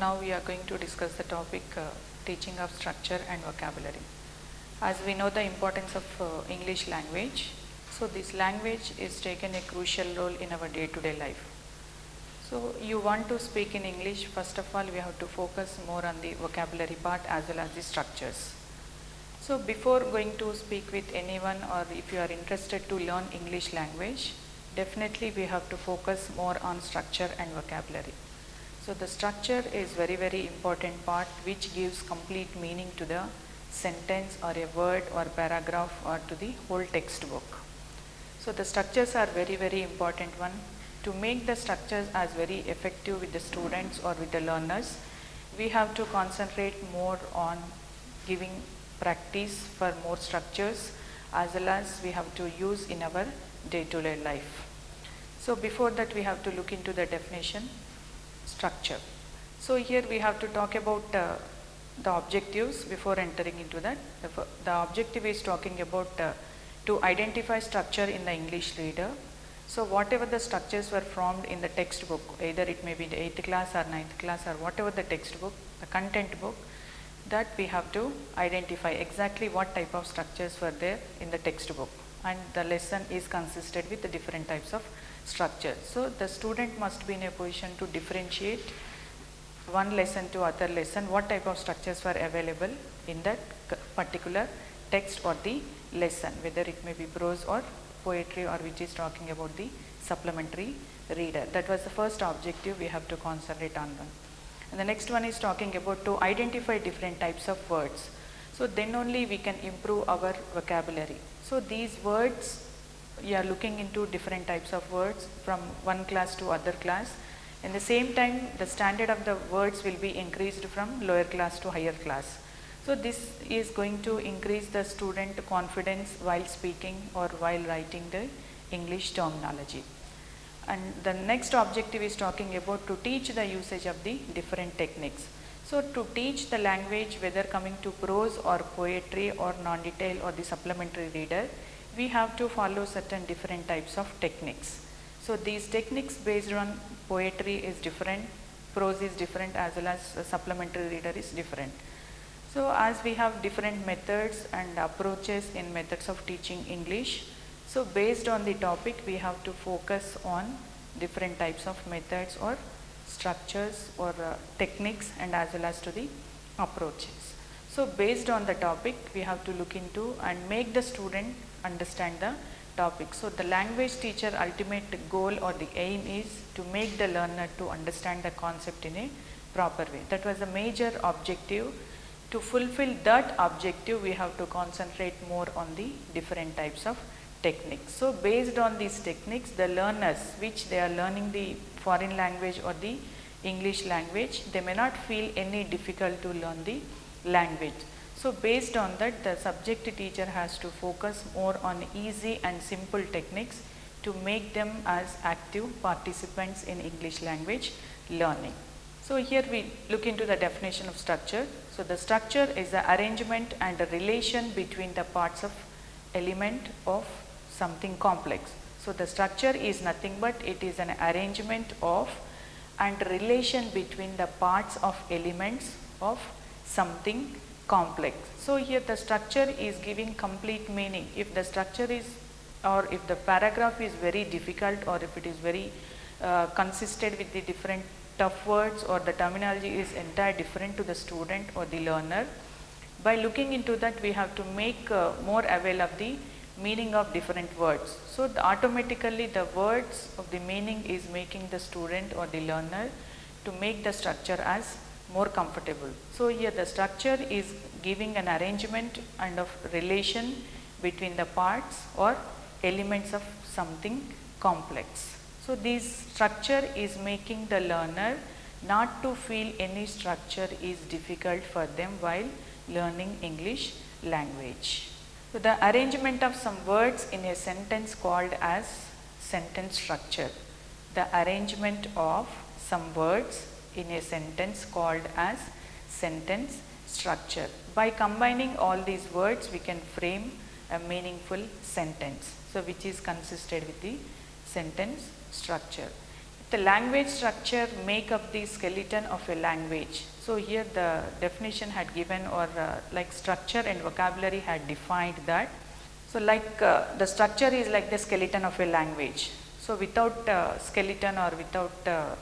now we are going to discuss the topic teaching of structure and vocabulary. As we know the importance of English language, so this language is taken a crucial role in our day-to-day life. So you want to speak in English, first of all we have to focus more on the vocabulary part as well as the structures. So before going to speak with anyone, or if you are interested to learn English language, definitely we have to focus more on structure and vocabulary. So the structure is very important part which gives complete meaning to the sentence or a word or paragraph or to the whole textbook. So the structures are very important one. To make the structures as very effective with the students or with the learners, we have to concentrate more on giving practice for more structures as well as we have to use in our day-to-day life. So before that we have to look into the definition. Structure. So here we have to talk about the objectives before entering into that. The objective is talking about to identify structure in the English reader. So whatever the structures were formed in the textbook, either it may be the 8th class or 9th class or whatever the textbook, the content book, that we have to identify exactly what type of structures were there in the textbook, and the lesson is consisted with the different types of structure. So the student must be in a position to differentiate one lesson to other lesson, what type of structures were available in that particular text or the lesson, whether it may be prose or poetry or which is talking about the supplementary reader. That was the first objective we have to concentrate on. And the next one is talking about to identify different types of words. So then only we can improve our vocabulary. So these words, we are looking into different types of words from one class to other class. In the same time, the standard of the words will be increased from lower class to higher class. So this is going to increase the student confidence while speaking or while writing the English terminology. And the next objective is talking about to teach the usage of the different techniques. So to teach the language, whether coming to prose or poetry or non-detail or the supplementary reader, we have to follow certain different types of techniques. So these techniques based on poetry is different, prose is different, as well as supplementary reader is different. So as we have different methods and approaches in methods of teaching English, so based on the topic we have to focus on different types of methods or structures or techniques and as well as to the approaches. So based on the topic we have to look into and make the student understand the topic. So the language teacher ultimate goal or the aim is to make the learner to understand the concept in a proper way. That was a major objective. To fulfill that objective we have to concentrate more on the different types of techniques. So based on these techniques, the learners which they are learning the foreign language or the English language, they may not feel any difficult to learn the language. So based on that, the subject teacher has to focus more on easy and simple techniques to make them as active participants in English language learning. So here we look into the definition of structure. So the structure is the arrangement and a relation between the parts of element of something complex. So the structure is nothing but it is an arrangement of and relation between the parts of elements of something complex. So here the structure is giving complete meaning. If the structure is, or if the paragraph is very difficult, or if it is very consisted with the different tough words, or the terminology is entirely different to the student or the learner, by looking into that we have to make more aware of the meaning of different words. So automatically the words of the meaning is making the student or the learner to make the structure as more comfortable. So here the structure is giving an arrangement and of relation between the parts or elements of something complex. So this structure is making the learner not to feel any structure is difficult for them while learning English language. So the arrangement of some words in a sentence called as sentence structure. The arrangement of some words in a sentence called as sentence structure. By combining all these words we can frame a meaningful sentence, so which is consisted with the sentence structure. The language structure make up the skeleton of a language. So here the definition had given, or like structure and vocabulary had defined that. So like the structure is like the skeleton of a language. So without skeleton or without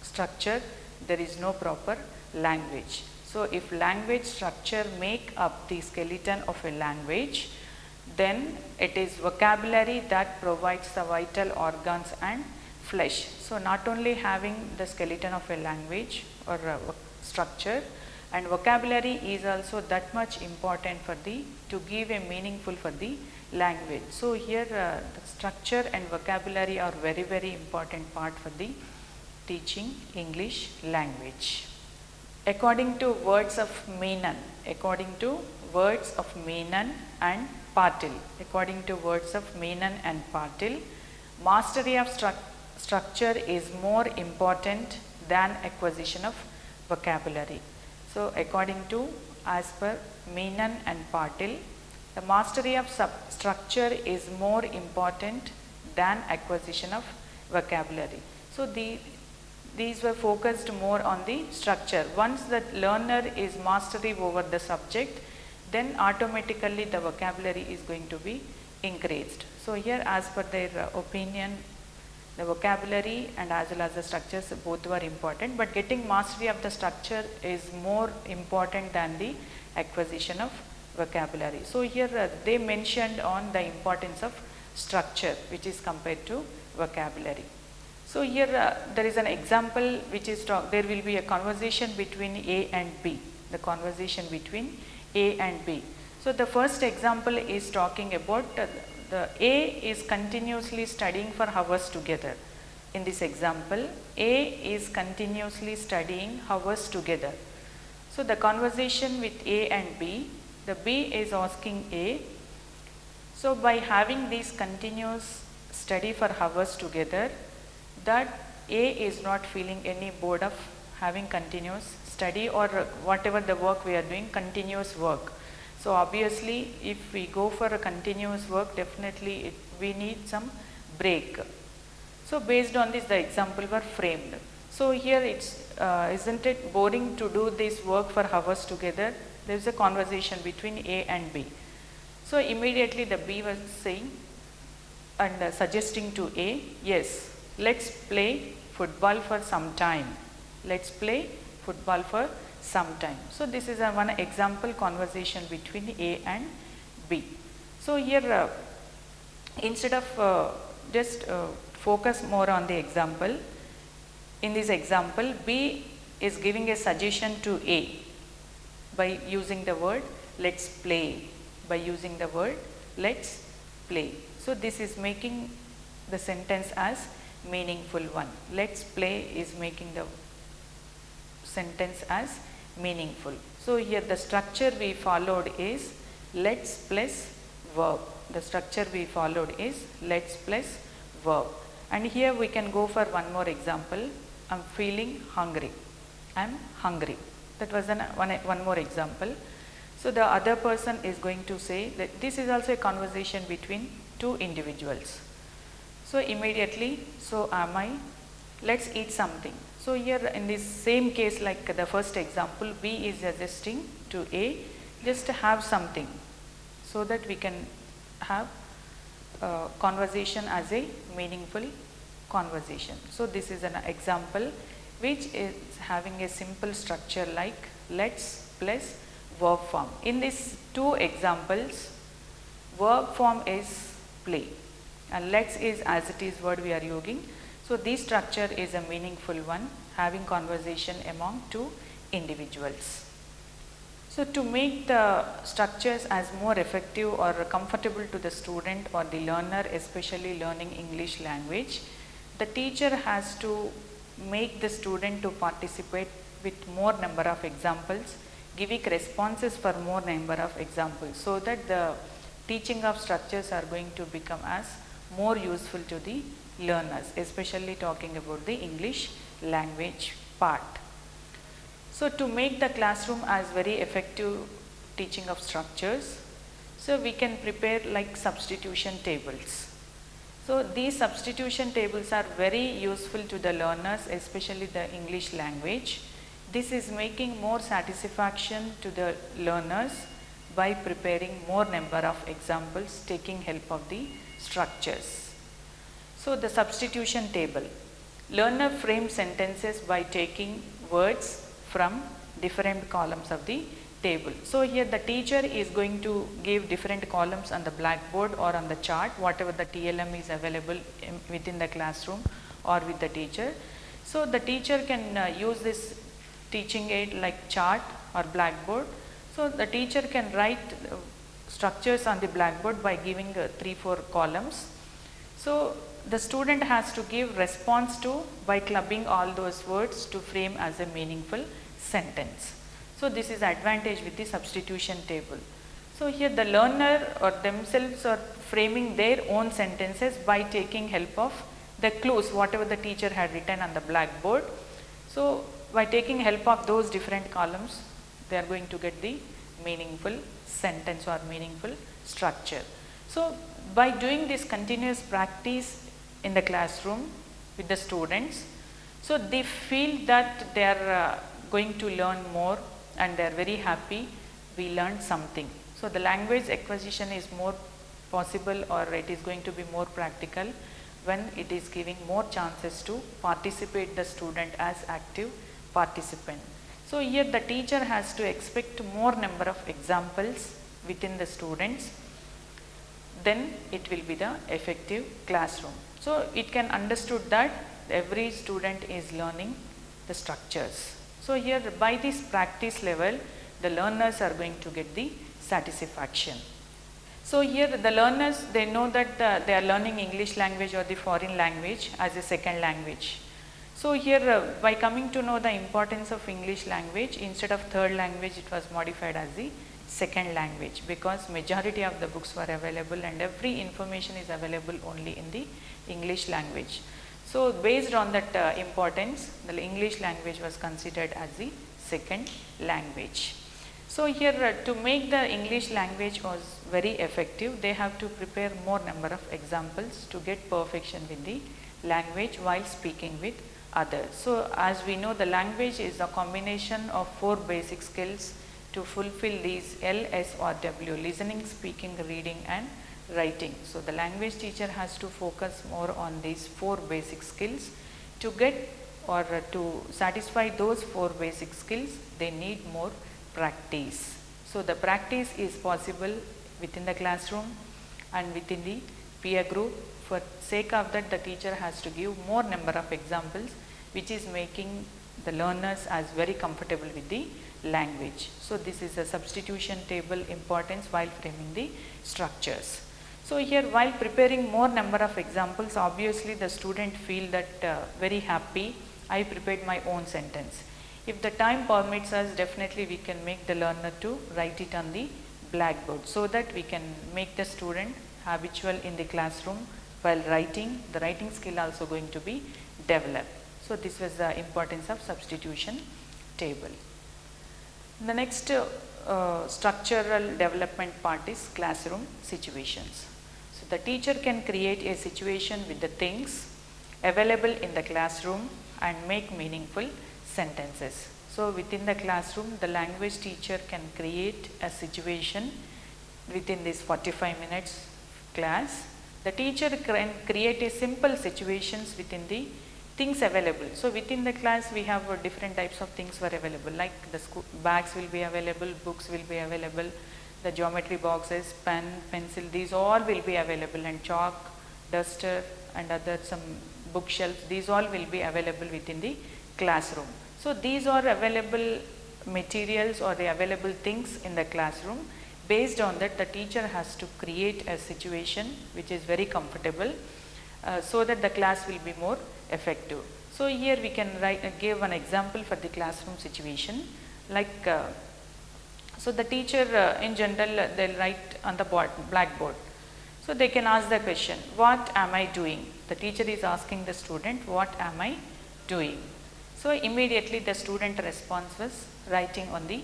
structure, there is no proper language. So if language structure make up the skeleton of a language, then it is vocabulary that provides the vital organs and flesh. So not only having the skeleton of a language or structure, and vocabulary is also that much important for to give a meaningful for the language. So here the structure and vocabulary are very, very important part for the teaching English language. According to words of மெய்னன், according to words of மெய்னன் and Part-01, according to words of மெய்னன் and Part-01, mastery of structure is more important than acquisition of vocabulary. So according to, as per மெய்னன் and Part-01, the mastery of structure is more important than acquisition of vocabulary. So these were focused more on the structure. Once the learner is mastery over the subject, then automatically the vocabulary is going to be increased. So here, as per their opinion, the vocabulary and as well as the structures both were important, but getting mastery of the structure is more important than the acquisition of vocabulary. So here they mentioned on the importance of structure, which is compared to vocabulary. So here there is an example which is there will be a conversation between A and B, the conversation between A and B. So the first example is talking about the A is continuously studying for hours together. In this example, A is continuously studying hours together. So the conversation with A and B, the B is asking A, so by having this continuous study for hours together, that A is not feeling any bored of having continuous study or whatever the work we are doing, continuous work. So obviously if we go for a continuous work, definitely we need some break. So based on this the example were framed. So here it's isn't it boring to do this work for hours together? There is a conversation between A and B. So immediately the B was saying and suggesting to A, yes, let's play football for some time. Let's play football for some time. So this is one example conversation between A and B. So here instead of just focus more on the example, in this example B is giving a suggestion to A by using the word let's play, by using the word let's play. So this is making the sentence as meaningful one. Let's play is making the sentence as meaningful. So here the structure we followed is let's plus verb. The structure we followed is let's plus verb. And here we can go for one more example. I'm feeling hungry. I'm hungry. That was one more example. So the other person is going to say that this is also a conversation between two individuals. So immediately, so am I, let's eat something. So here in this same case like the first example, B is suggesting to A just to have something so that we can have conversation as a meaningful conversation. So this is an example which is having a simple structure like let's plus verb form. In these two examples, verb form is play and let's is as it is word we are using. So this structure is a meaningful one, having conversation among two individuals. So to make the structures as more effective or comfortable to the student or the learner, especially learning English language, the teacher has to make the student to participate with more number of examples, giving responses for more number of examples, so that the teaching of structures are going to become as more useful to the learners, especially talking about the English language part. So to make the classroom as very effective teaching of structures, so we can prepare like substitution tables. So these substitution tables are very useful to the learners, especially the English language. This is making more satisfaction to the learners by preparing more number of examples, taking help of the structures. So the substitution table. Learner frames sentences by taking words from different columns of the table. So here the teacher is going to give different columns on the blackboard or on the chart, whatever the TLM is available within the classroom or with the teacher. So the teacher can use this teaching aid like chart or blackboard. So the teacher can write structures on the blackboard by giving 3-4 columns. So the student has to give response to by clubbing all those words to frame as a meaningful sentence. So this is advantage with the substitution table. So here the learner or themselves are framing their own sentences by taking help of the clues, whatever the teacher had written on the blackboard. So by taking help of those different columns, they are going to get the meaningful sentence or meaningful structure. So by doing this continuous practice in the classroom with the students, so they feel that they are going to learn more and they are very happy we learned something. So the language acquisition is more possible, or it is going to be more practical when it is giving more chances to participate the student as active participant. So here the teacher has to expect more number of examples within the students, then it will be the effective classroom. So it can understood that every student is learning the structures. So here by this practice level, the learners are going to get the satisfaction. So here the learners, they know that they are learning English language or the foreign language as a second language. So here by coming to know the importance of English language, instead of third language, it was modified as the second language, because majority of the books were available and every information is available only in the English language. So based on that importance, the English language was considered as the second language. So here to make the English language was very effective, they have to prepare more number of examples to get perfection with the language while speaking with others. So as we know, the language is a combination of 4 basic skills to fulfill these L, S or W: listening, speaking, reading and writing. So the language teacher has to focus more on these 4 basic skills. To get or to satisfy those 4 basic skills, they need more practice. So the practice is possible within the classroom and within the peer group. For sake of that, the teacher has to give more number of examples, which is making the learners as very comfortable with the language. So this is a substitution table importance while framing the structures. So here while preparing more number of examples, obviously the student feel that very happy, I prepared my own sentence. If the time permits us, definitely we can make the learner to write it on the blackboard, so that we can make the student habitual in the classroom while writing. The writing skill also going to be developed. So this was the importance of substitution table. The next structural development part is classroom situations. So the teacher can create a situation with the things available in the classroom and make meaningful sentences. So within the classroom, the language teacher can create a situation within this 45 minutes class. The teacher can create a simple situations within the things available. So within the class we have different types of things were available, like the bags will be available, books will be available, the geometry boxes, pen, pencil, these all will be available, and chalk, duster and other some bookshelves, these all will be available within the classroom. So these are available materials or the available things in the classroom. Based on that, the teacher has to create a situation which is very comfortable so that the class will be more effective. So here we can give an example for the classroom situation, like so the teacher in general they'll write on the blackboard. So they can ask the question, what am I doing? The teacher is asking the student, what am I doing? So immediately the student response was writing on the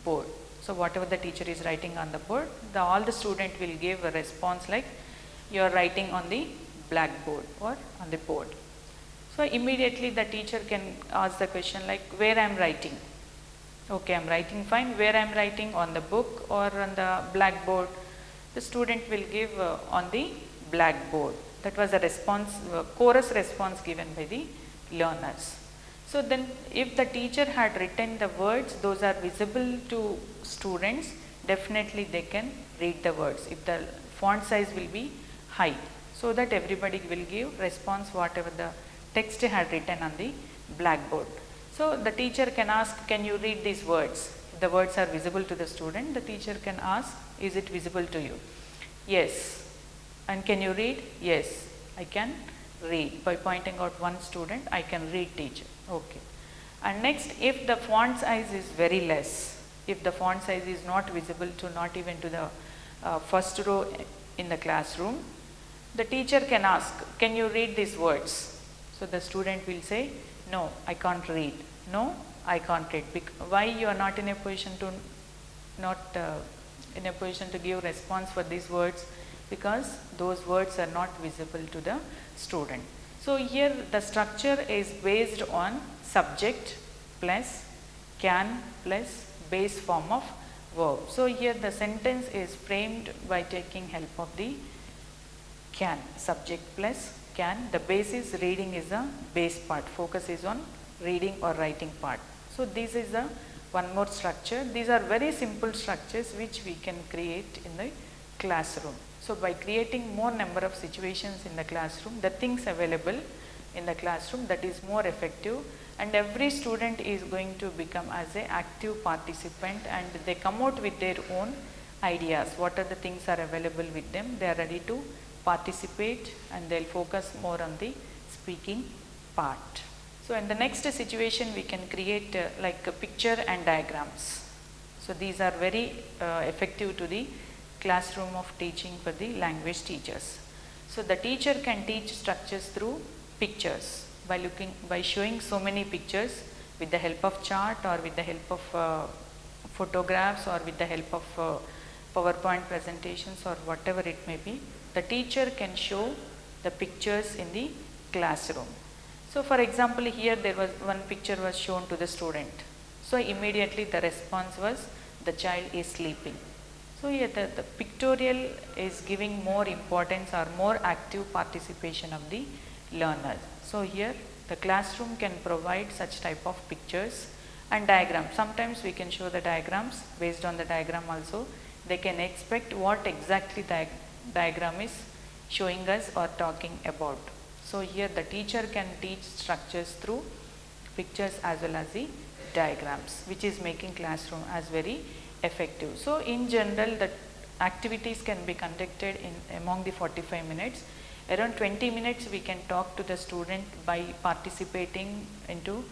board. So whatever the teacher is writing on the board, all the student will give a response like, you are writing on the blackboard or on the board. So immediately the teacher can ask the question like, where I am writing? Okay, I am writing fine. Where I am writing? On the book or on the blackboard? The student will give on the blackboard. That was a response, chorus response given by the learners. So then if the teacher had written the words, those are visible to students, definitely they can read the words. If the font size will be high, so that everybody will give response whatever the text had written on the blackboard. So the teacher can ask, can you read these words? If the words are visible to the student, the teacher can ask, is it visible to you? Yes. And can you read? Yes, I can read. By pointing out one student, I can read, teacher. Okay. And next, if the font size is very less, if the font size is not visible to not even to the first row in the classroom, the teacher can ask, can you read these words? So the student will say, no, I can't read. No, I can't read. Why you are not in a position to give response for these words? Because those words are not visible to the student. So here the structure is based on subject plus can plus base form of verb. So here the sentence is framed by taking help of the can, subject plus can. The base is reading is the base part, focus is on reading or writing part. So this is the one more structure. These are very simple structures which we can create in the classroom. So by creating more number of situations in the classroom, the things available in the classroom, that is more effective, and every student is going to become as an active participant, and they come out with their own ideas. What are the things are available with them? They are ready to participate and they will focus more on the speaking part. So in the next situation we can create like a picture and diagrams. So these are very effective to the classroom of teaching for the language teachers. So the teacher can teach structures through pictures by showing so many pictures with the help of chart or with the help of photographs or with the help of PowerPoint presentations or whatever it may be. The teacher can show the pictures in the classroom. So for example, here there was one picture was shown to the student. So immediately the response was, the child is sleeping. So here the pictorial is giving more importance or more active participation of the learner. So here the classroom can provide such type of pictures and diagrams. Sometimes we can show the diagrams. Based on the diagram also, they can expect what exactly the diagram is showing us or talking about. So here the teacher can teach structures through pictures as well as the diagrams, which is making classroom as very effective. So in general, the activities can be conducted in among the 45 minutes. Around 20 minutes we can talk to the student by participating into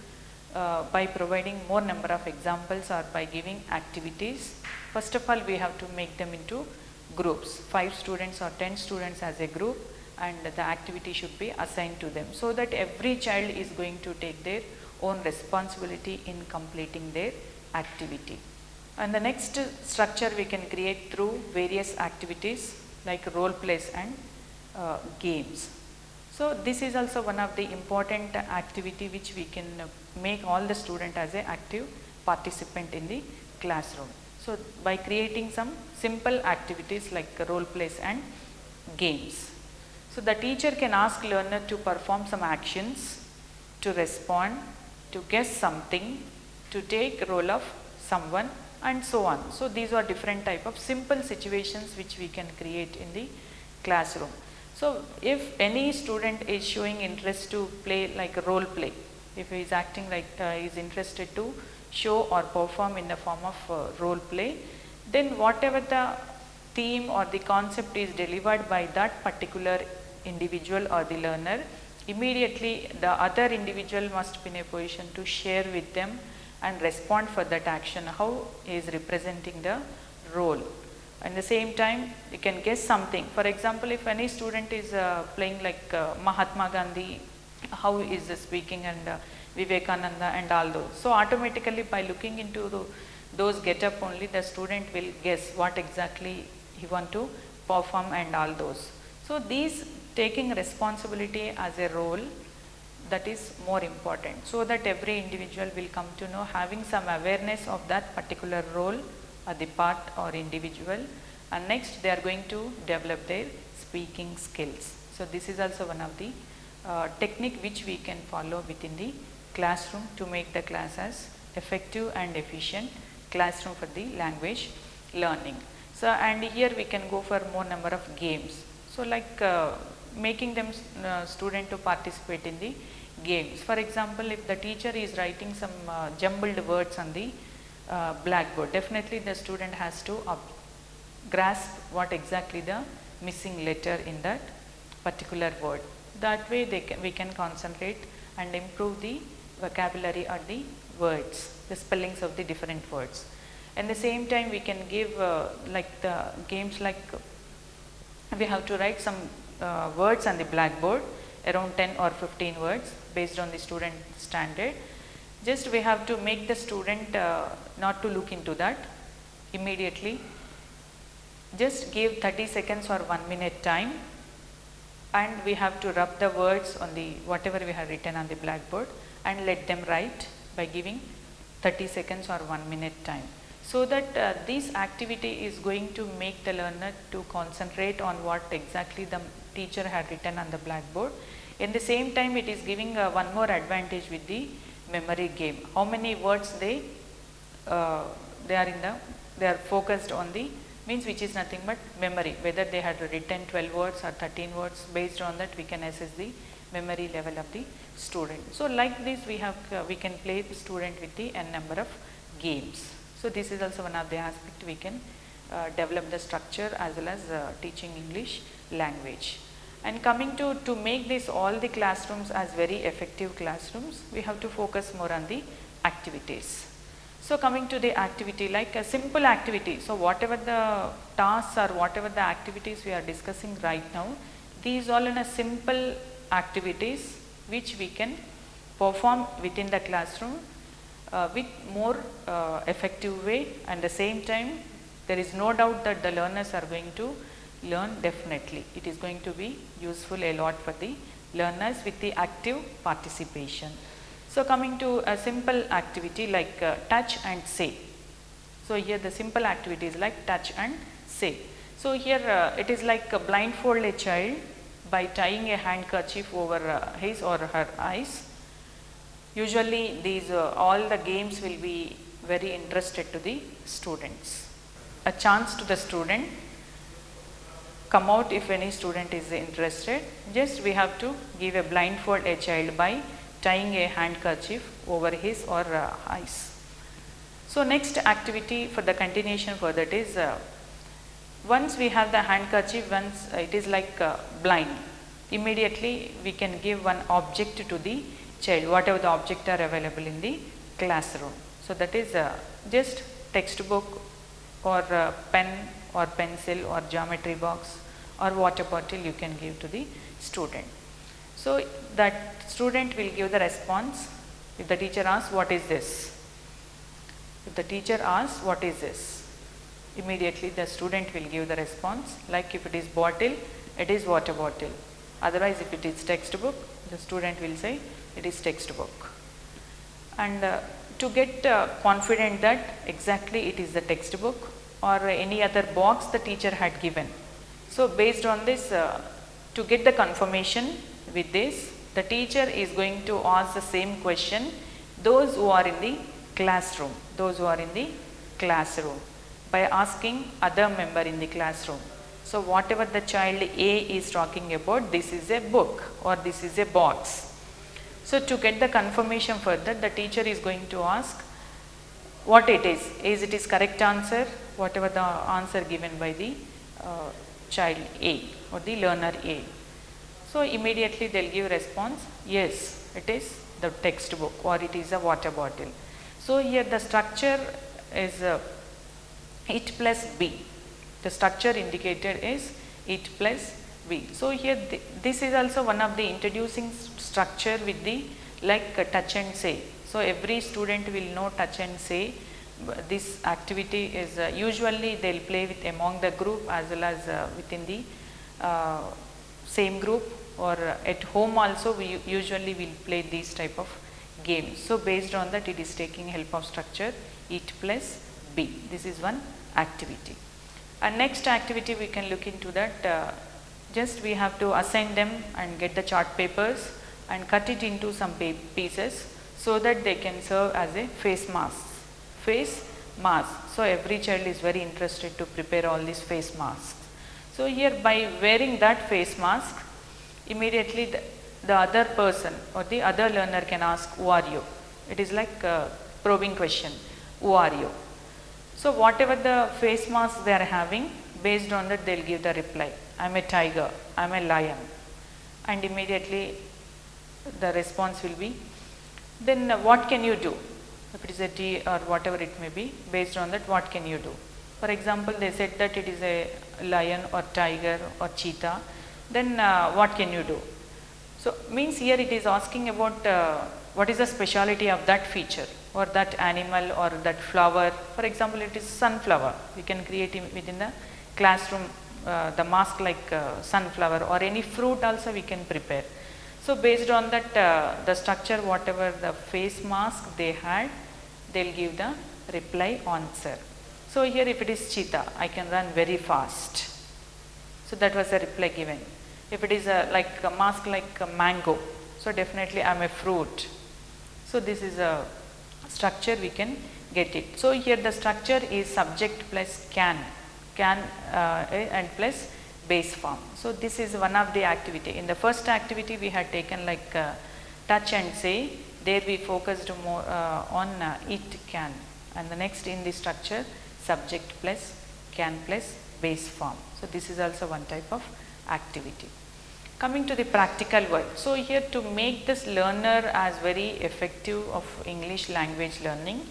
by providing more number of examples or by giving activities. First of all, we have to make them into groups, 5 students or 10 students as a group, and the activity should be assigned to them, so that every child is going to take their own responsibility in completing their activity. And the next structure we can create through various activities like role plays and games. So this is also one of the important activity which we can make all the student as an active participant in the classroom. So by creating some simple activities like role plays and games. So the teacher can ask learner to perform some actions, to respond, to guess something, to take role of someone, and so on. So these are different type of simple situations which we can create in the classroom. So if any student is showing interest to play like a role play, if he is acting like he is interested to show or perform in the form of role play, then whatever the theme or the concept is delivered by that particular individual or the learner, immediately the other individual must be in a position to share with them and respond for that action, how he is representing the role. At the same time, you can guess something. For example, if any student is playing like Mahatma Gandhi, how is speaking, and Vivekananda and all those. So automatically by looking into those get up only, the student will guess what exactly he want to perform and all those. So these taking responsibility as a role, that is more important, so that every individual will come to know, having some awareness of that particular role or the part or individual, and next they are going to develop their speaking skills. So this is also one of the technique which we can follow within the classroom to make the class as effective and efficient classroom for the language learning. So and here we can go for more number of games. So like making them student to participate in the games. For example, if the teacher is writing some jumbled words on the blackboard, definitely the student has to grasp what exactly the missing letter in that particular word. That way we can concentrate and improve the vocabulary or the words, the spellings of the different words. At the same time, we can give like the games like we have to write some words on the blackboard, around 10 or 15 words based on the student standard. Just we have to make the student not to look into that immediately. Just give 30 seconds or 1 minute time, and we have to rub the words on the whatever we have written on the blackboard and let them write by giving 30 seconds or 1 minute time. So that this activity is going to make the learner to concentrate on what exactly the teacher had written on the blackboard. In the same time, it is giving one more advantage with the memory game. How many words they are focused on the, means which is nothing but memory, whether they had written 12 words or 13 words. Based on that we can assess the memory level of the student. So like this we can play the student with the n number of games. So this is also one of the aspect we can develop the structure as well as teaching English language. And coming to make this all the classrooms as very effective classrooms, we have to focus more on the activities. So coming to the activity, like a simple activity. So whatever the tasks or whatever the activities we are discussing right now, these all in a simple activities which we can perform within the classroom with more effective way, and the same time there is no doubt that the learners are going to learn definitely. It is going to be useful a lot for the learners with the active participation. So coming to a simple activity like touch and say. So here the simple activity is like touch and say. So here it is like blindfold a child by tying a handkerchief over his or her eyes. Usually these all the games will be very interested to the students. A chance to the student, come out if any student is interested. Just we have to give a blindfold a child by tying a handkerchief over his or her eyes. So next activity for the continuation for that is once we have the handkerchief, once it is like blind, immediately we can give one object to the child, whatever the object are available in the classroom. So that is just textbook or pen or pencil or geometry box or water bottle you can give to the student. So that student will give the response. If the teacher asks what is this, if the teacher asks what is this, immediately the student will give the response. Like if it is bottle, it is water bottle. Otherwise if it is textbook, the student will say it is textbook. And to get confident that exactly it is the textbook or any other box the teacher had given. So based on this, to get the confirmation with this, the teacher is going to ask the same question those who are in the classroom, by asking other member in the classroom. So whatever the child A is talking about, this is a book or this is a box. So to get the confirmation further, the teacher is going to ask what it is it is correct answer, whatever the answer given by the child A or the learner A. So immediately they will give response, yes, it is the textbook or it is a water bottle. So here the structure is it plus B. The structure indicated is it plus B. So here this is also one of the introducing structure with the like touch and say. So every student will know touch and say. This activity is usually they will play with among the group as well as within the same group or at home also we usually will play these type of games. So based on that it is taking help of structure it plus B. This is one activity. And next activity we can look into that, just we have to assign them and get the chart papers and cut it into some pieces so that they can serve as a face mask. Face mask. So every child is very interested to prepare all these face masks. So here by wearing that face mask, immediately the other person or the other learner can ask, who are you? It is like a probing question, who are you? So whatever the face mask they are having, based on that they will give the reply. I am a tiger, I am a lion, and immediately the response will be, then what can you do? If it is a D or whatever it may be, based on that what can you do? For example, they said that it is a lion or tiger or cheetah, then what can you do? So means here it is asking about what is the speciality of that feature or that animal or that flower. For example, it is sunflower. We can create within the classroom the mask like sunflower, or any fruit also we can prepare. So based on that the structure, whatever the face mask they had, they will give the reply answer. So here if it is cheetah, I can run very fast. So that was the reply given. If it is like a mask like a mango, so definitely I am a fruit. So this is a structure we can get it. So here the structure is subject plus can and plus base form. So this is one of the activity. In the first activity we had taken like touch and say. There we focused more on it can, and the next in the structure subject plus can plus base form. So this is also one type of activity. Coming to the practical work. So here to make this learner as very effective of English language learning,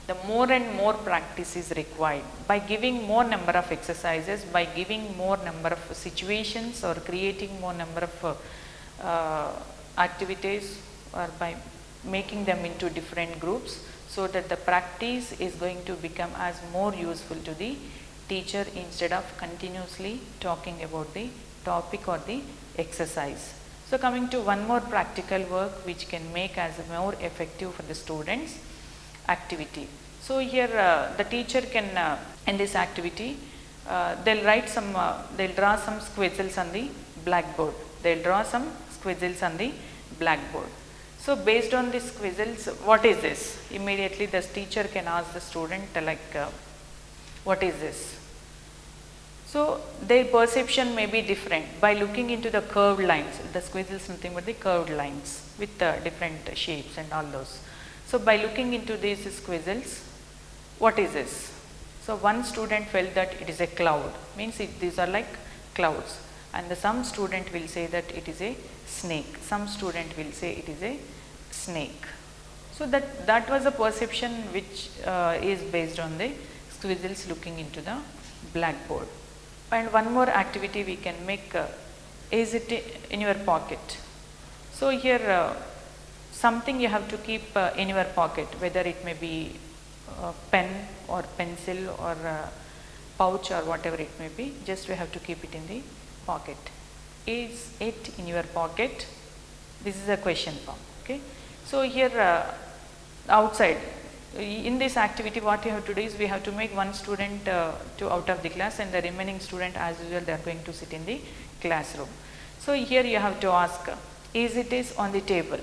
the more and more practice is required. By giving more number of exercises, by giving more number of situations or creating more number of activities, or by making them into different groups, so that the practice is going to become as more useful to the teacher instead of continuously talking about the topic or the exercise. So coming to one more practical work which can make as more effective for the students, activity. So here the teacher can in this activity they'll write some they'll draw some squiggles on the blackboard. They'll draw some squiggles on the blackboard. So based on these squiggles, what is this? Immediately the teacher can ask the student like what is this? So their perception may be different by looking into the curved lines. The squiggles nothing but the curved lines with different shapes and all those. So by looking into these squiggles, what is this? So one student felt that it is a cloud, means these are like clouds, and some student will say that it is a snake. Some student will say it is a snake. So that was a perception which is based on the squiggles looking into the blackboard. And one more activity we can make, is it in your pocket? So here something you have to keep in your pocket, whether it may be pen or pencil or pouch or whatever it may be, just we have to keep it in the pocket. Is it in your pocket? This is a question form. Okay. So here outside, in this activity what you have to do is we have to make one student to out of the class, and the remaining student as usual they are going to sit in the classroom. So here you have to ask, is it is on the table?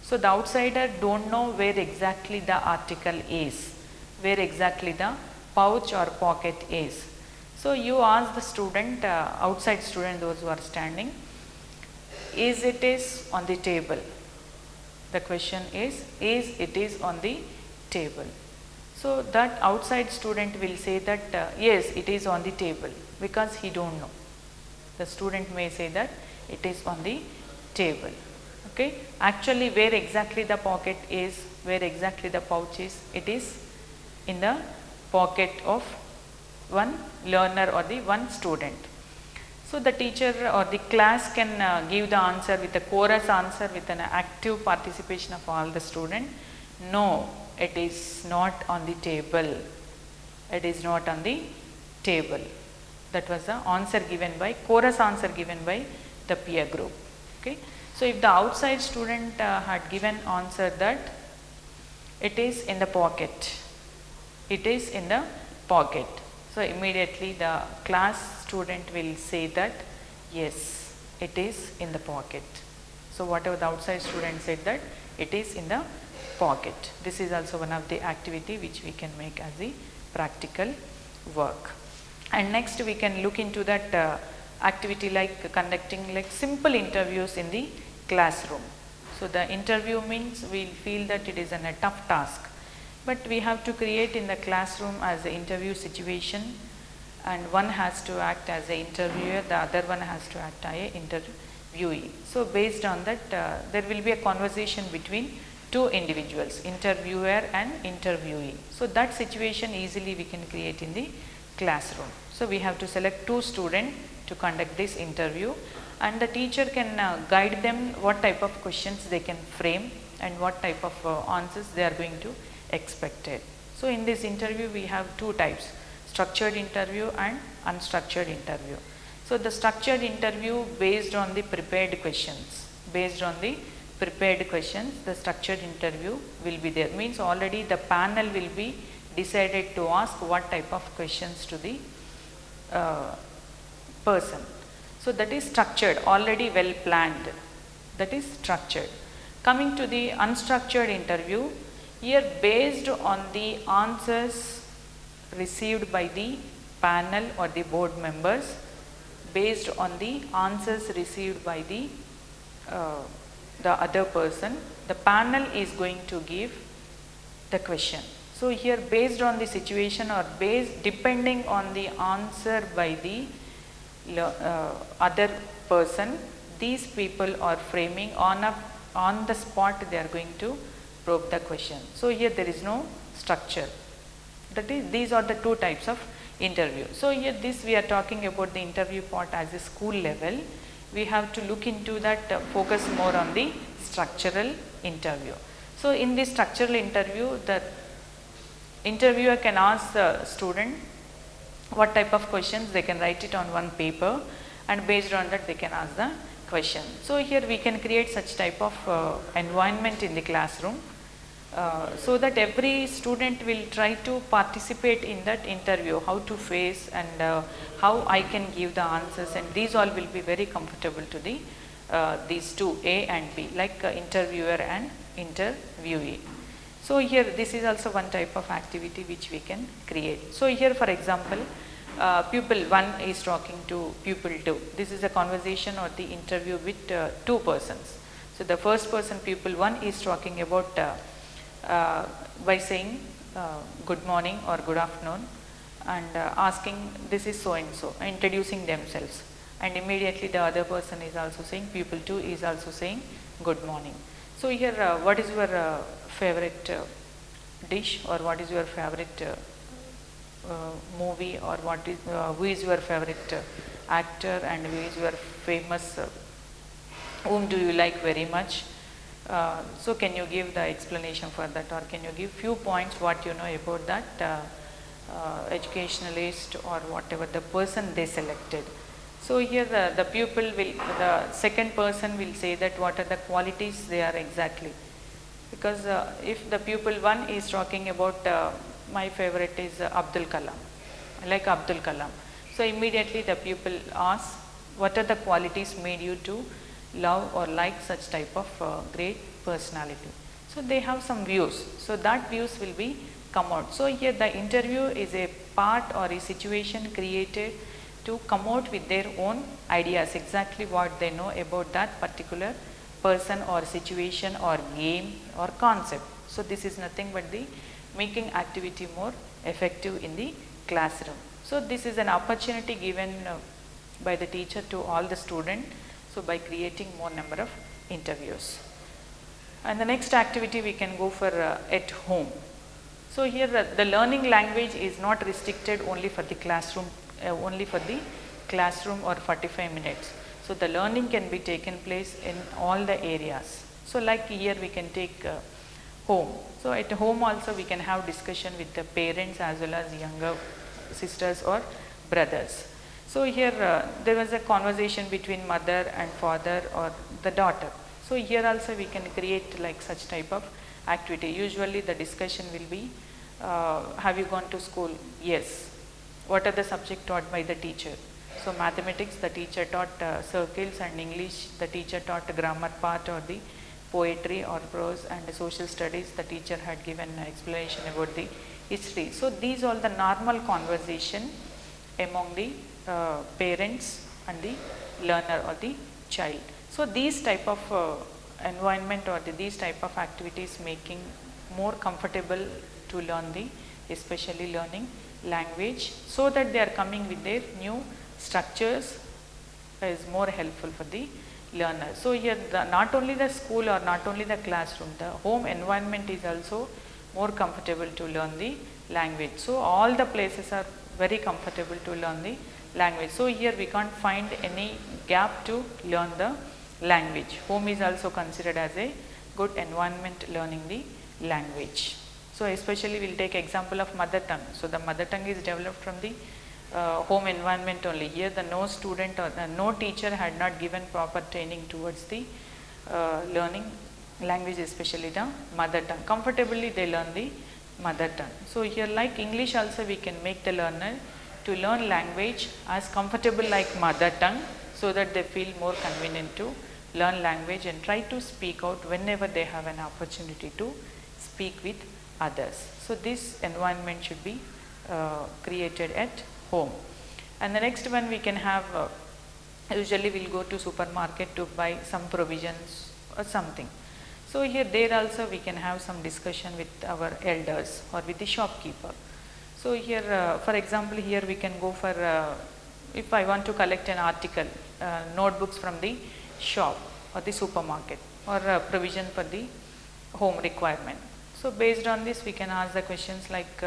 So the outsider don't know where exactly the article is, where exactly the pouch or pocket is. So you ask the student, outside student, those who are standing, is it is on the table? The question is it is on the table? So that outside student will say that yes, it is on the table, because he don't know. The student may say that it is on the table. Okay. Actually where exactly the pocket is, where exactly the pouch is, it is in the pocket of one learner or the one student. So the teacher or the class can give the answer with a chorus answer with an active participation of all the student. No, it is not on the table. It is not on the table. That was the answer given by, chorus answer given by the peer group. Okay. So if the outside student had given answer that it is in the pocket, it is in the pocket. So immediately the class student will say that yes, it is in the pocket. So whatever the outside student said that it is in the pocket. This is also one of the activity which we can make as a practical work. And next we can look into that activity like conducting like simple interviews in the classroom. So the interview means we will feel that it is a tough task, but we have to create in the classroom as an interview situation, and one has to act as an interviewer, the other one has to act as an interviewee. So based on that there will be a conversation between two individuals, interviewer and interviewee. So that situation easily we can create in the classroom. So we have to select two students to conduct this interview, and the teacher can guide them what type of questions they can frame and what type of answers they are going to expect it. So in this interview we have two types, structured interview and unstructured interview. So the structured interview based on the prepared questions, the structured interview will be there. Means already the panel will be decided to ask what type of questions to the person. So that is structured, already well planned, that is structured. Coming to the unstructured interview, here based on the answers received by the panel or the board members, based on the answers received by the other person, the panel is going to give the question. So here based on the situation or depending on the answer by the other person, these people are framing on the spot, they are going to probe the question. So here there is no structure. That is, these are the two types of interview. So here this we are talking about the interview part as a school level. We have to look into that, focus more on the structural interview. So in this structural interview, the interviewer can ask the student what type of questions, they can write it on one paper, and based on that they can ask the question. So here we can create such type of environment in the classroom so that every student will try to participate in that interview, how to face and how I can give the answers, and these all will be very comfortable to the these two, A and B, like interviewer and interviewee. So here this is also one type of activity which we can create. So here for example, pupil 1 is talking to pupil 2. This is a conversation or the interview with two persons. So the first person, pupil 1, is talking about by saying good morning or good afternoon, and asking this is so and so, introducing themselves, and immediately the other person is also saying, pupil 2 is also saying good morning. So here what is your favorite dish, or what is your favorite movie, or what is who is your favorite actor, and who is your famous whom do you like very much? So can you give the explanation for that, or can you give few points what you know about that educationalist or whatever the person they selected. So here the pupil will, the second person will say that what are the qualities they are exactly. Because if the pupil 1 is talking about my favorite is Abdul Kalam, I like Abdul Kalam. So immediately the pupil asks, what are the qualities made you to love or like such type of great personality. So they have some views, so that views will be come out. So here the interview is a part or a situation created to come out with their own ideas, exactly what they know about that particular person or situation or game or concept. So this is nothing but the making activity more effective in the classroom. So this is an opportunity given by the teacher to all the students, so by creating more number of interviews. And the next activity we can go for at home. So here the learning language is not restricted only for the classroom, or 45 minutes. So the learning can be taken place in all the areas. So like here we can take home. So at home also we can have discussion with the parents as well as younger sisters or brothers. So here there was a conversation between mother and father or the daughter. So here also we can create like such type of activity. Usually the discussion will be, have you gone to school? Yes. What are the subject taught by the teacher? So mathematics, the teacher taught circles, and English, the teacher taught the grammar part or the poetry or prose, and the social studies, the teacher had given an explanation about the history. So these are the normal conversation among the parents and the learner or the child. So these type of environment or these type of activities making more comfortable to learn the, especially learning language, so that they are coming with their new structures is more helpful for the learner. So here not only the school or not only the classroom, the home environment is also more comfortable to learn the language. So all the places are very comfortable to learn the language. So here we can't find any gap to learn the language. Home is also considered as a good environment learning the language. So especially we will take example of mother tongue. So the mother tongue is developed from the home environment only. Here the no student or no teacher had not given proper training towards the learning language, especially the mother tongue. Comfortably they learn the mother tongue. So here like English also we can make the learner to learn language as comfortable like mother tongue, so that they feel more convenient to learn language and try to speak out whenever they have an opportunity to speak with others. So this environment should be created at home. And the next one we can have, usually we will go to supermarket to buy some provisions or something. So here there also we can have some discussion with our elders or with the shopkeeper. So here for example here we can go for, if I want to collect an article, notebooks from the shop or the supermarket, or provision for the home requirement. So based on this we can ask the questions like,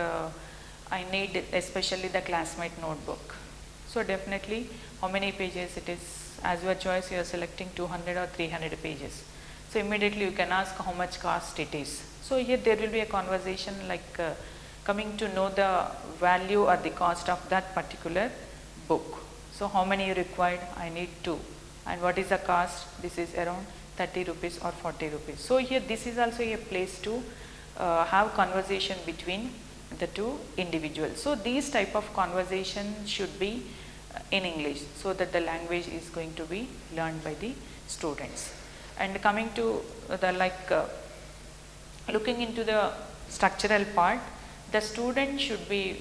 I need especially the classmate notebook. So definitely how many pages it is, as your choice you are selecting 200 or 300 pages. So immediately you can ask how much cost it is. So here there will be a conversation like coming to know the value or the cost of that particular book. So how many you required? I need 2. And what is the cost? This is around 30 rupees or 40 rupees. So here this is also a place to have conversation between the two individuals. So these type of conversation should be in English, so that the language is going to be learned by the students. And coming to the looking into the structural part, the student should be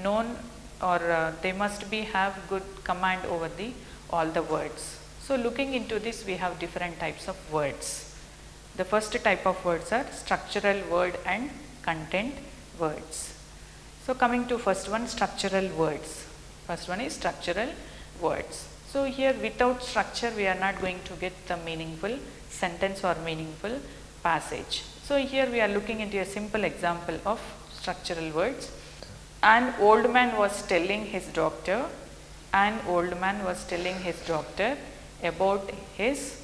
known, or they must be have good command over the all the words. So looking into this we have different types of words. The first type of words are structural word and content words. So coming to first one, structural words. First one is structural words. So here without structure we are not going to get the meaningful sentence or meaningful passage. So here we are looking into a simple example of structural words. An old man was telling his doctor, an old man was telling his doctor about his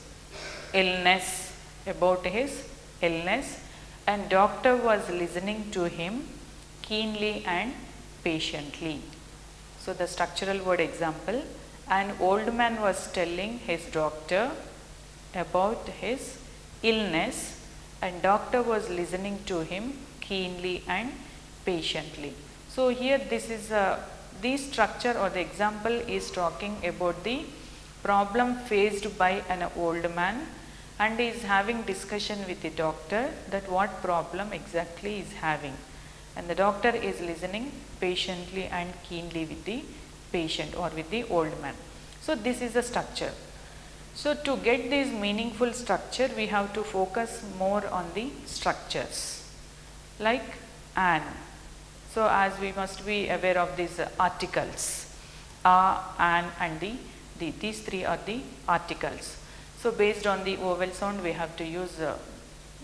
illness, and doctor was listening to him keenly and patiently. So the structural word example, an old man was telling his doctor about his illness, and doctor was listening to him keenly and patiently. So here this is this structure or the example is talking about the problem faced by an old man, and is having discussion with the doctor that what problem exactly is having, and the doctor is listening patiently and keenly with the patient or with the old man. So this is the structure. So to get this meaningful structure we have to focus more on the structures like an. So as we must be aware of these articles, an and the, these three are the articles. So based on the vowel sound we have to use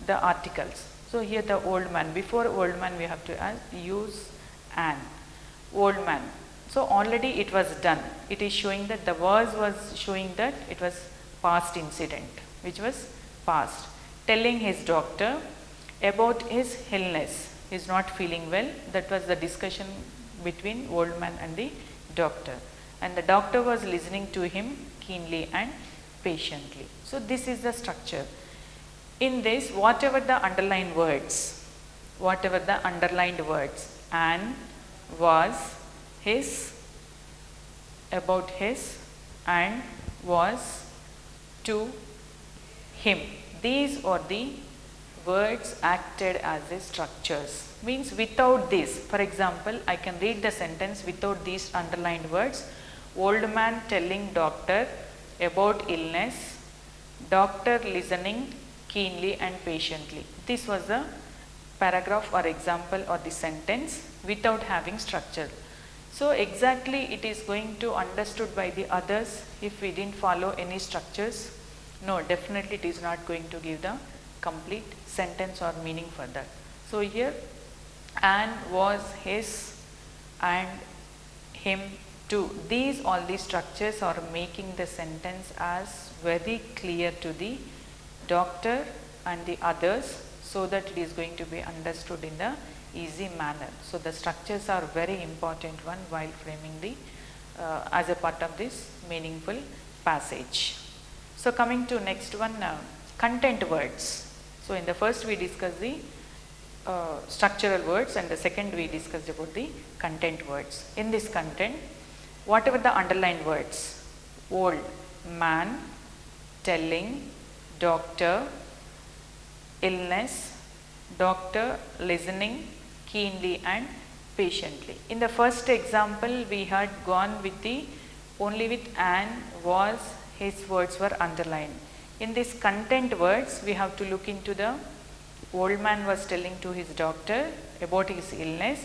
the articles. So here the old man, before old man we have to use an, old man. So already it was done. It is showing that the verse was showing that it was past incident, which was past. Telling his doctor about his illness, he is not feeling well. That was the discussion between old man and the doctor. and the doctor was listening to him keenly and patiently. So this is the structure. In this, whatever the underlined words, and, was, his, about his, and, was, to, him. These are the words acted as the structures. Means without this, for example, I can read the sentence without these underlined words. Old man telling doctor about illness, doctor listening keenly and patiently. This was the paragraph or example or the sentence without having structure. So exactly it is going to understood by the others if we didn't follow any structures? No, definitely it is not going to give the complete sentence or meaning for that. So here, and, was, his, and, him, too. These all these structures are making the sentence as very clear to the doctor and the others, so that it is going to be understood in the easy manner. So the structures are very important one while framing the as a part of this meaningful passage. So coming to next one, content words. So in the first we discussed the structural words, and the second we discussed about the content words. In this content, whatever the underlined words, old man, telling, doctor, illness, doctor listening keenly and patiently. In the first example, we had gone with the only with and, was, his words were underlined. In this content words, we have to look into the old man was telling to his doctor about his illness,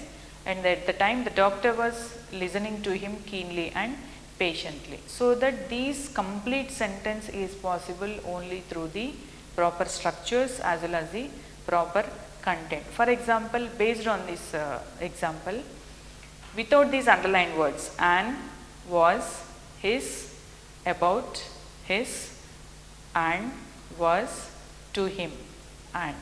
and at the time the doctor was listening to him keenly and patiently. So that these complete sentence is possible only through the proper structures as well as the proper content. For example, based on this example, without these underlined words, and, was, his, about, his, and, was, to him, and.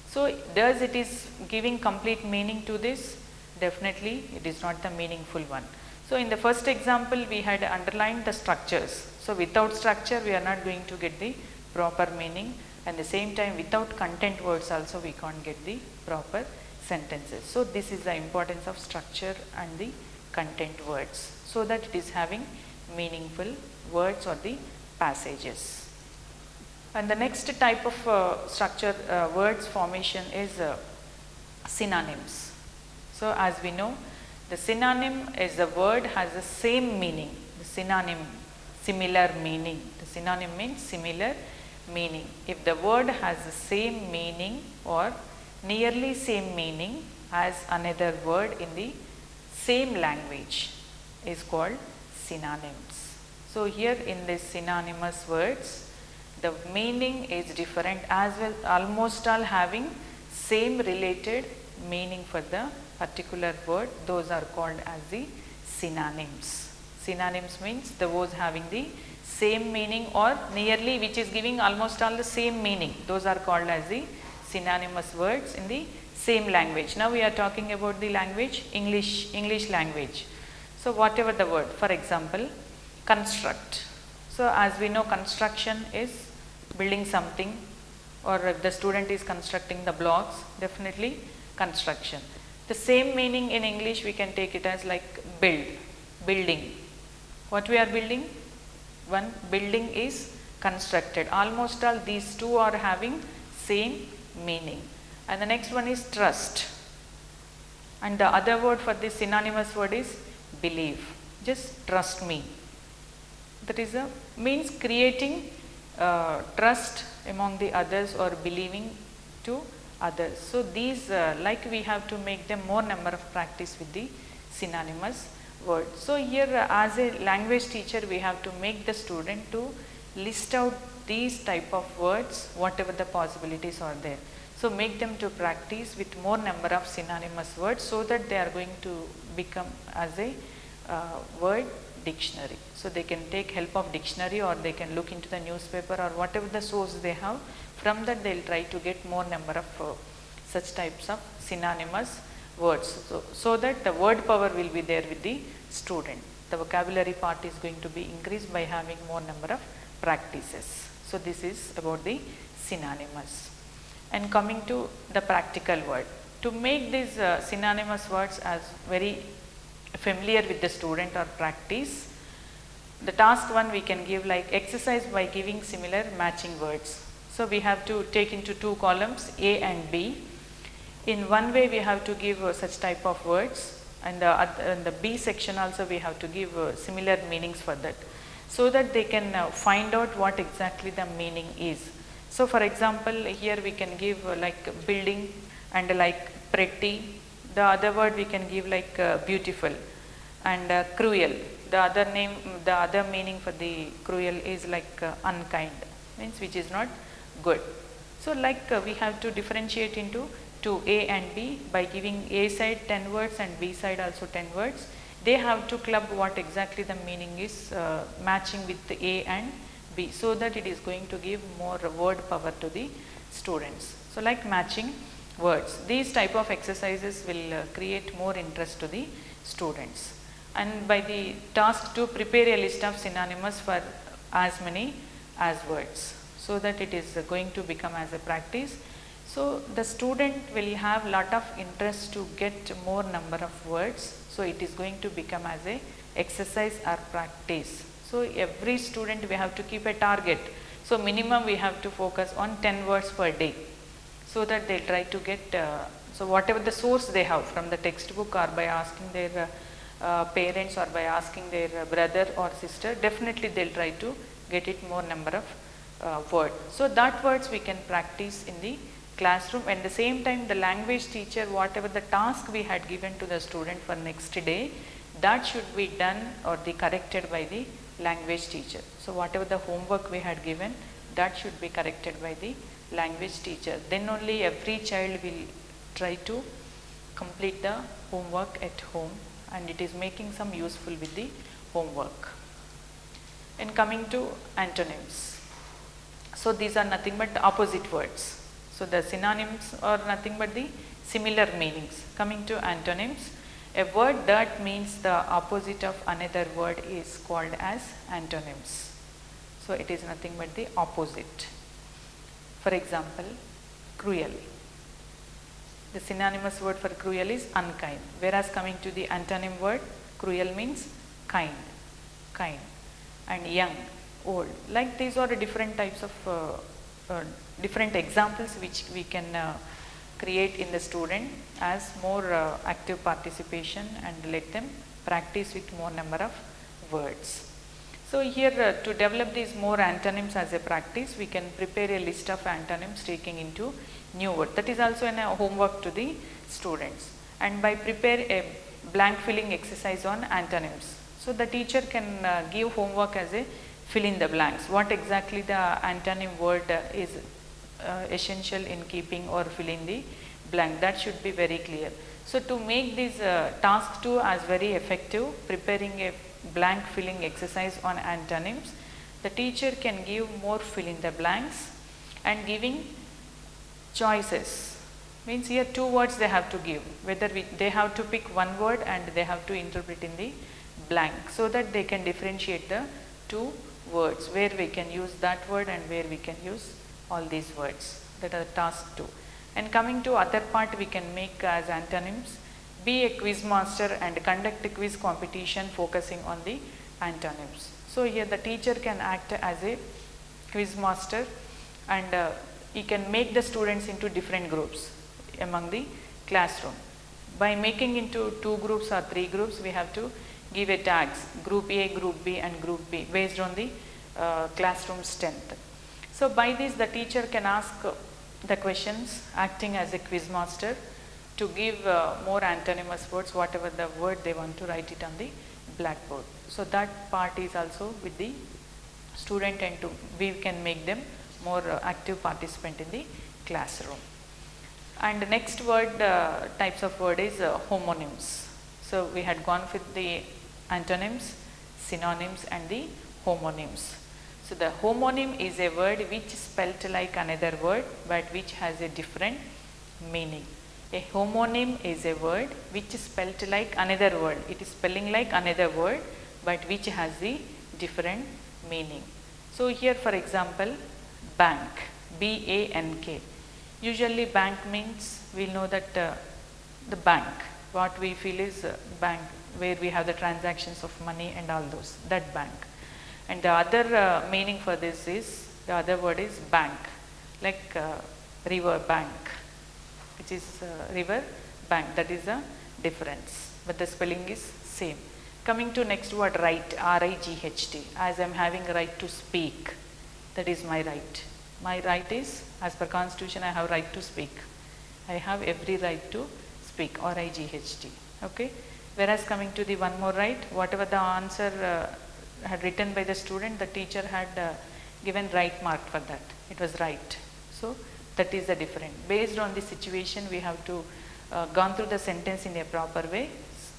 So does it is giving complete meaning to this? Definitely it is not the meaningful one. So in the first example, we had underlined the structures. So without structure, we are not going to get the proper meaning, and the same time without content words also we can't get the proper sentences. So this is the importance of structure and the content words, so that it is having meaningful words or the passages. And the next type of structure words formation is synonyms. So as we know, the synonym is the word has the same meaning. The synonym, similar meaning. The synonym means similar meaning. If the word has the same meaning or nearly same meaning as another word in the same language is called synonyms. So here in this synonymous words, the meaning is different as well, almost all having same related meaning for the particular word. Those are called as the synonyms. Synonyms means the words having the same meaning or nearly, which is giving almost all the same meaning. Those are called as the synonymous words in the same language. Now we are talking about the language, English language. So whatever the word, for example, construct. So as we know, construction is building something, or if the student is constructing the blocks, definitely construction. The same meaning in English we can take it as like building. What we are building? One building is constructed. Almost all these two are having same meaning. And the next one is trust. And the other word for this synonymous word is believe. Just trust me. That is means creating trust among the others or believing to others. So these like we have to make them more number of practice with the synonymous word. So here as a language teacher, we have to make the student to list out these type of words, whatever the possibilities are there. So make them to practice with more number of synonymous words, so that they are going to become as a word dictionary. So they can take help of dictionary, or they can look into the newspaper or whatever the source they have. From that they will try to get more number of such types of synonymous words, so that the word power will be there with the student. the vocabulary part is going to be increased by having more number of practices. So this is about the synonymous. And coming to the practical word, to make these synonymous words as very familiar with the student or practice, the task 1 we can give like exercise by giving similar matching words. So we have to take into 2 columns A and B. In one way we have to give such type of words, and in the B section also we have to give similar meanings for that, so that they can find out what exactly the meaning is. So for example, here we can give like building and like pretty. The other word we can give like beautiful and cruel. The other meaning for the cruel is like unkind, means which is not good. So like we have to differentiate into A and B by giving A side 10 words and B side also 10 words. They have to club what exactly the meaning is matching with the A and B, so that it is going to give more word power to the students. So like matching words, these type of exercises will create more interest to the students. And by the task 2, prepare a list of synonymous for as many as words, so that it is going to become as a practice. So the student will have lot of interest to get more number of words, so it is going to become as a exercise or practice. So every student we have to keep a target. So minimum we have to focus on 10 words per day, so that they try to get, so whatever the source they have from the textbook or by asking their parents or by asking their brother or sister, definitely they will try to get it more number of words. So that words we can practice in the classroom, and at the same time the language teacher, whatever the task we had given to the student for next day, that should be done or be corrected by the language teacher. So whatever the homework we had given, that should be corrected by the language teacher. Then only every child will try to complete the homework at home, and it is making some useful with the homework. And coming to antonyms, so these are nothing but opposite words. So the synonyms are nothing but the similar meanings. Coming to antonyms, a word that means the opposite of another word is called as antonyms. So it is nothing but the opposite. For example, cruel. The synonymous word for cruel is unkind, whereas coming to the antonym word, cruel means kind, and young, old. Like these are different types of different examples which we can create in the student as more active participation, and let them practice with more number of words. So here to develop these more antonyms as a practice, we can prepare a list of antonyms taking into new word. That is also a homework to the students. And by prepare a blank filling exercise on antonyms. So the teacher can give homework as a fill in the blanks. What exactly the antonym word is essential in keeping or filling the blank, that should be very clear. So to make this task 2 as very effective, preparing a blank filling exercise on antonyms, the teacher can give more fill in the blanks and giving choices. Means here 2 words they have to give, whether they have to pick one word and they have to interpret in the blank, so that they can differentiate the 2 words, where we can use that word and where we can use all these words. That are task 2. And coming to other part, we can make as antonyms, be a quiz master and conduct a quiz competition focusing on the antonyms. So here the teacher can act as a quiz master, and he can make the students into different groups among the classroom. By making into 2 groups or 3 groups, we have to give a tags, group A, group B and group B, based on the classroom strength. So by this the teacher can ask the questions acting as a quiz master to give more antonymous words, whatever the word they want to write it on the blackboard. So that part is also with the student, and we can make them more active participant in the classroom. And the next word types of word is homonyms. So we had gone with the antonyms, synonyms and the homonyms. So the homonym is a word which is spelt like another word but which has a different meaning. A homonym is a word which is spelt like another word. It is spelling like another word but which has the different meaning. So here for example, bank, B-A-N-K. Usually bank means we know that the bank, what we feel is bank, where we have the transactions of money and all those, that bank. And the other meaning for this is, the other word is bank, like river bank, which is river bank, that is a difference, but the spelling is same. Coming to next word, right, R-I-G-H-T, as I am having right to speak, that is my right. My right is, as per constitution, I have right to speak. I have every right to speak, R-I-G-H-T, okay. Whereas coming to the one more right, whatever the answer had written by the student, the teacher had given right mark for that, it was right. So that is the difference. Based on the situation, we have to gone through the sentence in a proper way,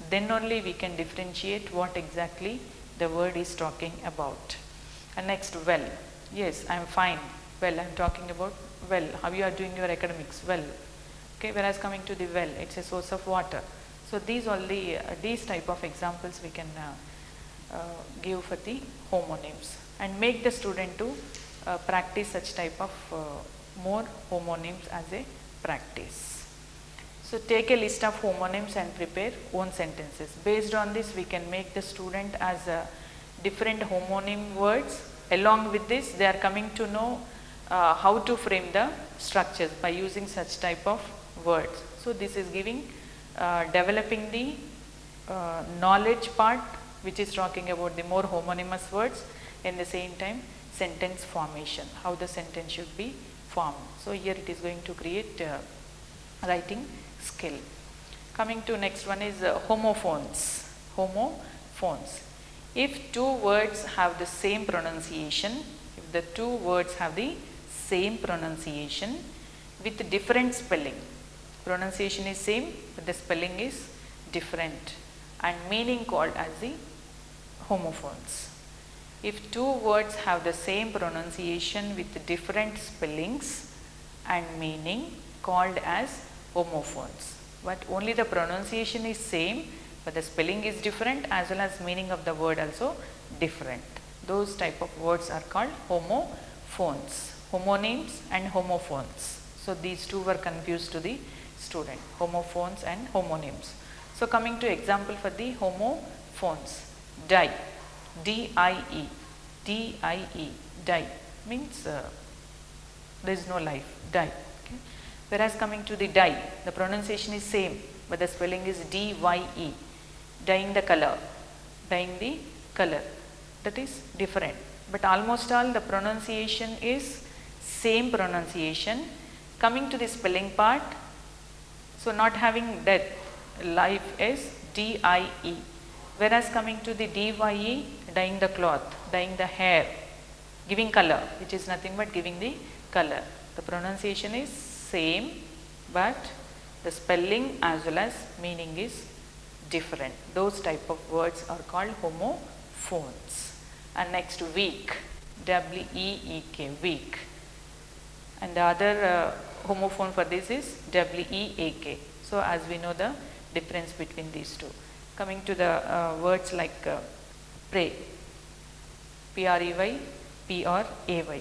then only we can differentiate what exactly the word is talking about. And next, well, yes, I am fine, well, I am talking about well, how you are doing your academics, well, okay. Whereas coming to the well, it's a source of water. So these only, these type of examples we can give for the homonyms, and make the student to practice such type of more homonyms as a practice. So take a list of homonyms and prepare own sentences. Based on this, we can make the student as different homonym words. Along with this, they are coming to know how to frame the structures by using such type of words. So this is giving, developing the knowledge part, which is talking about the more homonymous words, and the same time sentence formation, how the sentence should be formed. So here it is going to create writing skill. Coming to next one is homophones. Homophones. If two words have the same pronunciation, if the two words have the same pronunciation with different spelling, pronunciation is same but the spelling is different, and meaning called as the homophones. If two words have the same pronunciation with different spellings and meaning, called as homophones. But only the pronunciation is same but the spelling is different, as well as meaning of the word also different. Those type of words are called homophones. Homonyms and homophones. So these two were confused to the student, homophones and homonyms. So coming to example for the homophones, die, D-I-E, D-I-E, die means there is no life, die. Okay. Whereas coming to the dye, the pronunciation is same but the spelling is D-Y-E, dyeing the color, dyeing the color, that is different. But almost all the pronunciation is same pronunciation. Coming to the spelling part, so not having death, life is D-I-E. Whereas coming to the D-Y-E, dyeing the cloth, dyeing the hair, giving color, which is nothing but giving the color. The pronunciation is same but the spelling as well as meaning is different. Those type of words are called homophones. And next, weak, W-E-E-K, weak. And the other homophone for this is W-E-A-K. So as we know the difference between these two. Coming to the words like pray, P-R-E-Y, P-R-A-Y.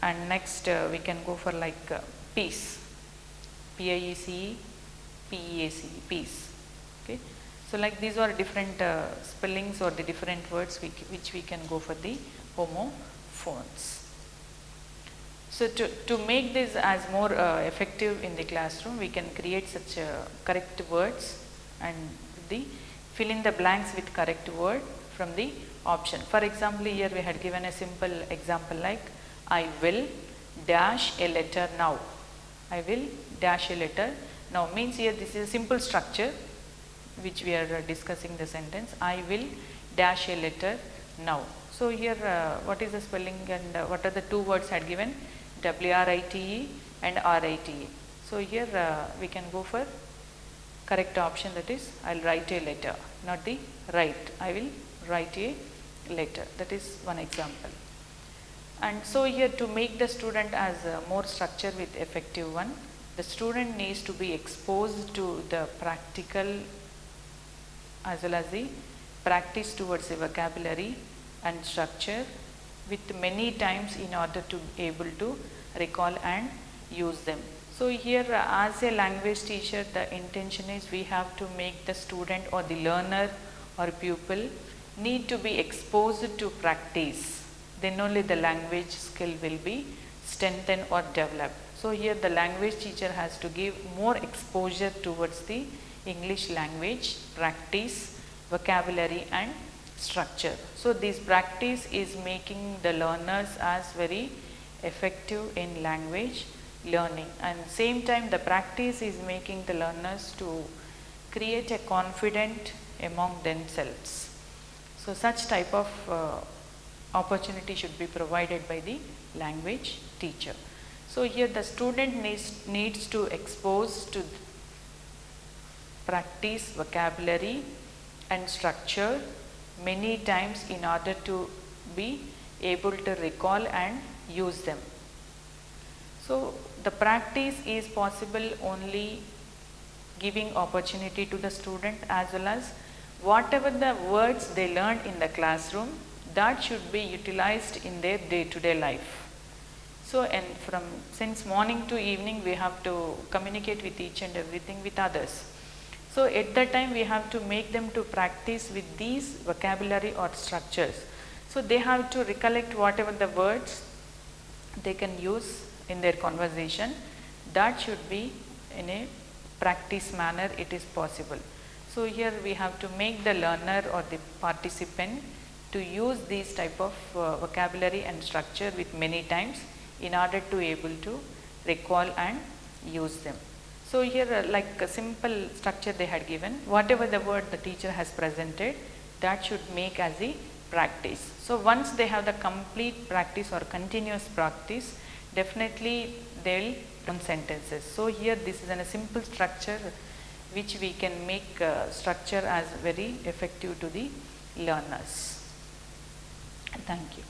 And next we can go for like peace, P-I-E-C-E, P-E-A-C-E, peace. Okay. So like these are different spellings or the different words which we can go for the homophones. So to make this as more effective in the classroom, we can create such correct words and fill in the blanks with correct word from the option. For example, here we had given a simple example like I will dash a letter now. I will dash a letter now means here this is a simple structure which we are discussing the sentence. I will dash a letter now. So here what is the spelling and what are the two words had given? W-R-I-T-E and R-I-T-E. So here we can go for correct option, that is I will write a letter, not the write. I will write a letter. That is one example. And so here to make the student as more structure with effective one, the student needs to be exposed to the practical as well as the practice towards the vocabulary and structure with many times in order to be able to recall and use them. So here as a language teacher, the intention is we have to make the student or the learner or pupil need to be exposed to practice. Then only the language skill will be strengthened or developed. So here the language teacher has to give more exposure towards the English language, practice, vocabulary and structure. So this practice is making the learners as very effective in language learning, and same time the practice is making the learners to create a confidence among themselves. So such type of opportunity should be provided by the language teacher. So here the student needs to expose to practice, vocabulary and structure many times in order to be able to recall and use them. So the practice is possible only giving opportunity to the student, as well as whatever the words they learn in the classroom, that should be utilized in their day-to-day life. So, and since morning to evening we have to communicate with each and everything with others. So at that time we have to make them to practice with these vocabulary or structures. So they have to recollect whatever the words they can use in their conversation. That should be in a practice manner it is possible. So here we have to make the learner or the participant to use these type of vocabulary and structure with many times in order to able to recall and use them. So here like a simple structure they had given, whatever the word the teacher has presented, that should make as a practice. So once they have the complete practice or continuous practice, definitely they will learn sentences. So here this is a simple structure which we can make structure as very effective to the learners. Thank you.